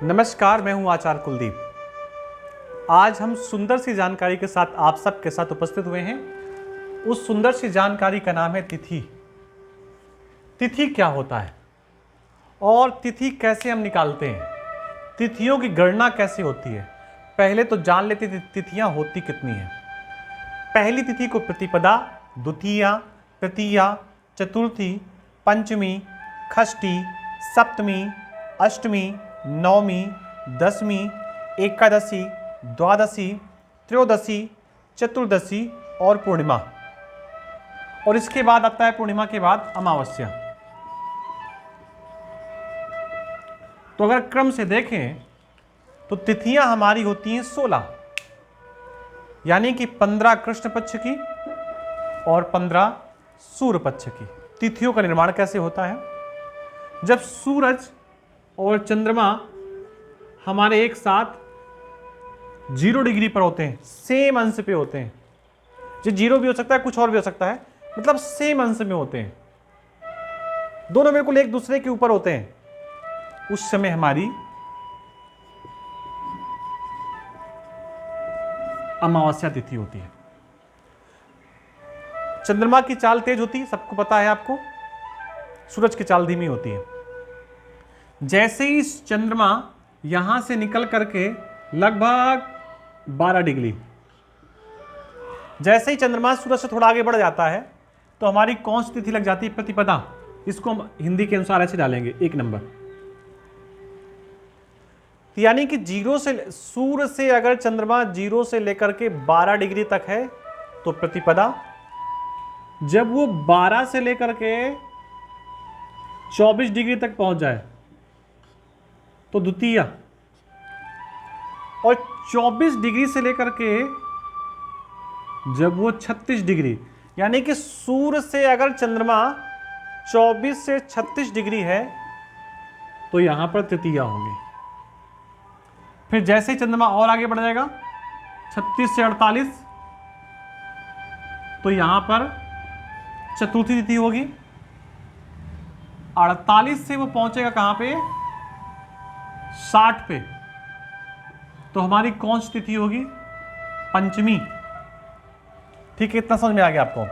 नमस्कार, मैं हूं आचार्य कुलदीप। आज हम सुंदर सी जानकारी के साथ आप सबके साथ उपस्थित हुए हैं। उस सुंदर सी जानकारी का नाम है तिथि। तिथि क्या होता है और तिथि कैसे हम निकालते हैं, तिथियों की गणना कैसे होती है। पहले तो जान लेते तिथियां होती कितनी हैं। पहली तिथि को प्रतिपदा, द्वितीया, तृतीया, चतुर्थी, पंचमी, षष्ठी, सप्तमी, अष्टमी, नवमी, दसवीं, एकादशी, द्वादशी, त्रयोदशी, चतुर्दशी और पूर्णिमा। और इसके बाद आता है पूर्णिमा के बाद अमावस्या। तो अगर क्रम से देखें तो तिथियां हमारी होती हैं 16, यानी कि 15 कृष्ण पक्ष की और 15 सूर्य पक्ष की। तिथियों का निर्माण कैसे होता है? जब सूरज और चंद्रमा हमारे एक साथ 0 डिग्री पर होते हैं, सेम अंश पे होते हैं। जो 0 भी हो सकता है, कुछ और भी हो सकता है, मतलब सेम अंश में होते हैं, दोनों बिल्कुल एक दूसरे के ऊपर होते हैं, उस समय हमारी अमावस्या तिथि होती है। चंद्रमा की चाल तेज होती है, सबको पता है आपको। सूरज की चाल धीमी होती है। जैसे ही चंद्रमा यहां से निकल करके लगभग 12 डिग्री, जैसे ही चंद्रमा सूरज से थोड़ा आगे बढ़ जाता है तो हमारी कौन सी तिथि लग जाती है? प्रतिपदा। इसको हम हिंदी के अनुसार ऐसे डालेंगे 1 नंबर। यानी कि 0 से सूर्य से अगर चंद्रमा 0 से लेकर के 12 डिग्री तक है तो प्रतिपदा। जब वो 12 से लेकर के 24 डिग्री तक पहुंच जाए तो द्वितीया। और 24 डिग्री से लेकर के जब वो 36 डिग्री, यानी कि सूर्य से अगर चंद्रमा 24 से 36 डिग्री है तो यहां पर तृतीया होगी। फिर जैसे ही चंद्रमा और आगे बढ़ जाएगा 36 से 48, तो यहां पर चतुर्थी तिथि होगी। 48 से वो पहुंचेगा कहां पे? 60 पे, तो हमारी कौन सी तिथि होगी? पंचमी। ठीक है, इतना समझ में आ गया आपको।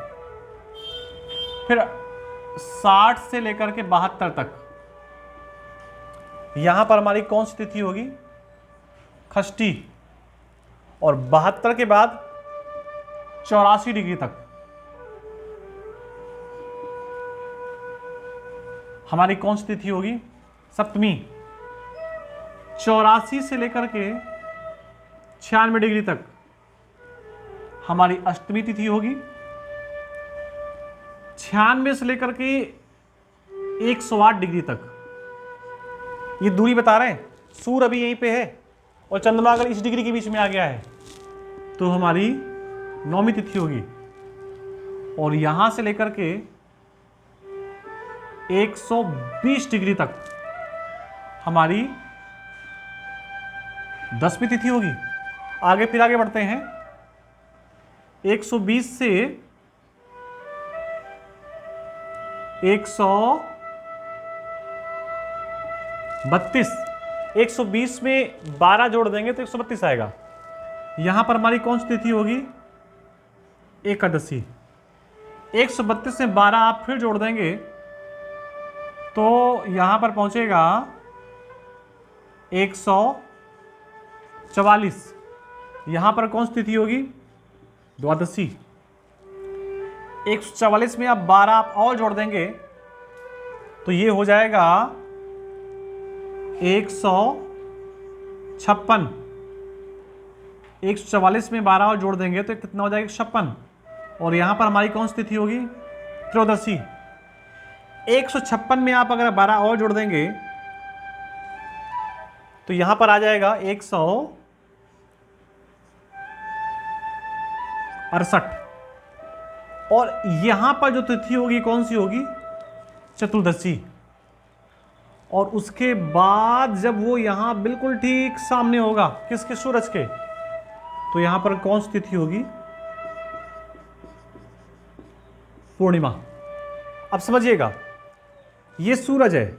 फिर 60 से लेकर के 72 तक यहां पर हमारी कौन सी तिथि होगी? षष्ठी। और 72 के बाद 84 डिग्री तक हमारी कौन सी तिथि होगी? सप्तमी। 84 से लेकर के 96 डिग्री तक हमारी अष्टमी तिथि होगी। 96 से लेकर के 108 डिग्री तक, ये दूरी बता रहे हैं। सूर्य अभी यहीं पे है और चंद्रमा अगर इस डिग्री के बीच में आ गया है तो हमारी नौमी तिथि होगी। और यहां से लेकर के 120 डिग्री तक हमारी 10वीं तिथि होगी। आगे फिर आगे बढ़ते हैं। 120 से 132, 120 में 12 जोड़ देंगे तो 132 आएगा। यहां पर हमारी कौन सी तिथि होगी? एकादशी। 132 में 12 आप फिर जोड़ देंगे तो यहां पर पहुंचेगा 144। यहां पर कौन सी तिथि होगी? द्वादशी। 144 में आप 12 आप और जोड़ देंगे तो ये हो जाएगा 156। 144 में 12 और जोड़ देंगे तो कितना हो जाएगा? 56। और यहां पर हमारी कौन सी तिथि होगी? त्रयोदशी। 156 में आप अगर 12 और जोड़ देंगे तो यहां पर आ जाएगा 168। और यहां पर जो तिथि होगी कौन सी होगी? चतुर्दशी। और उसके बाद जब वो यहां बिल्कुल ठीक सामने होगा किसके? सूरज के, तो यहां पर कौन सी तिथि होगी? पूर्णिमा। अब समझिएगा, ये सूरज है,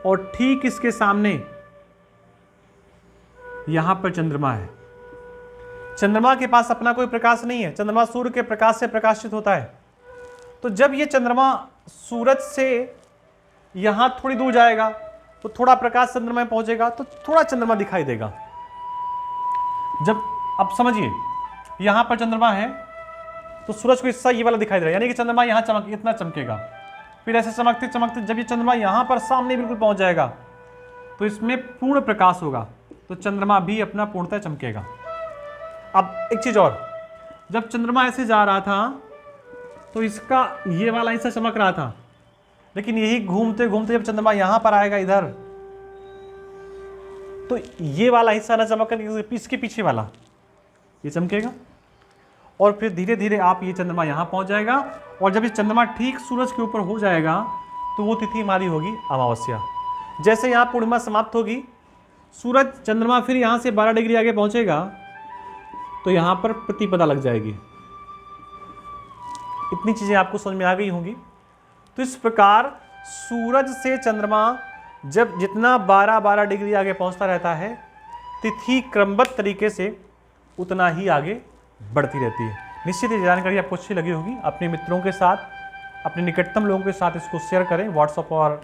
और ठीक इसके सामने यहां पर चंद्रमा है। चंद्रमा के पास अपना कोई प्रकाश नहीं है, चंद्रमा सूर्य के प्रकाश से प्रकाशित होता है। तो जब ये चंद्रमा सूरज से यहां थोड़ी दूर जाएगा तो थोड़ा प्रकाश चंद्रमा में पहुंचेगा तो थोड़ा चंद्रमा दिखाई देगा। जब अब समझिए यहां पर चंद्रमा है तो सूरज को हिस्सा ये वाला दिखाई दे रहा है, यानी कि चंद्रमा यहां इतना चमकेगा। फिर ऐसे चमकते चमकते जब ये चंद्रमा यहां पर सामने बिल्कुल पहुंच जाएगा तो इसमें पूर्ण प्रकाश होगा, तो चंद्रमा भी अपना पूर्णतः चमकेगा। अब एक चीज और, जब चंद्रमा ऐसे जा रहा था तो इसका ये वाला हिस्सा चमक रहा था, लेकिन यही घूमते घूमते जब चंद्रमा यहां पर आएगा इधर, तो ये वाला हिस्सा ना चमक कर इसके पीछे वाला ये चमकेगा। और फिर धीरे धीरे आप ये चंद्रमा यहां पहुंच जाएगा, और जब ये चंद्रमा ठीक सूरज के ऊपर हो जाएगा तो वो तिथि हमारी होगी अमावस्या। जैसे यहां पूर्णिमा समाप्त होगी, सूरज चंद्रमा फिर यहां से 12 डिग्री आगे पहुंचेगा तो यहां पर प्रतिपदा लग जाएगी। इतनी चीजें आपको समझ में आ गई होंगी। तो इस प्रकार सूरज से चंद्रमा जब जितना 12-12 डिग्री आगे पहुंचता रहता है, तिथि क्रमबद्ध तरीके से उतना ही आगे बढ़ती रहती है। निश्चित ये जानकारी आपको अच्छी लगी होगी। अपने मित्रों के साथ, अपने निकटतम लोगों के साथ इसको शेयर करें व्हाट्सएप और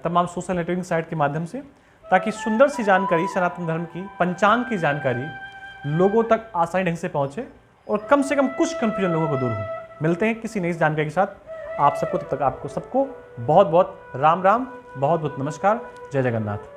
तमाम सोशल नेटवर्किंग साइट के माध्यम से, ताकि सुंदर सी जानकारी, सनातन धर्म की पंचांग की जानकारी लोगों तक आसानी ढंग से पहुंचे और कम से कम कुछ कंफ्यूजन लोगों को दूर हो। मिलते हैं किसी नई जानकारी के साथ आप सबको, तब तक आपको सबको बहुत बहुत राम राम, बहुत बहुत नमस्कार। जय जगन्नाथ।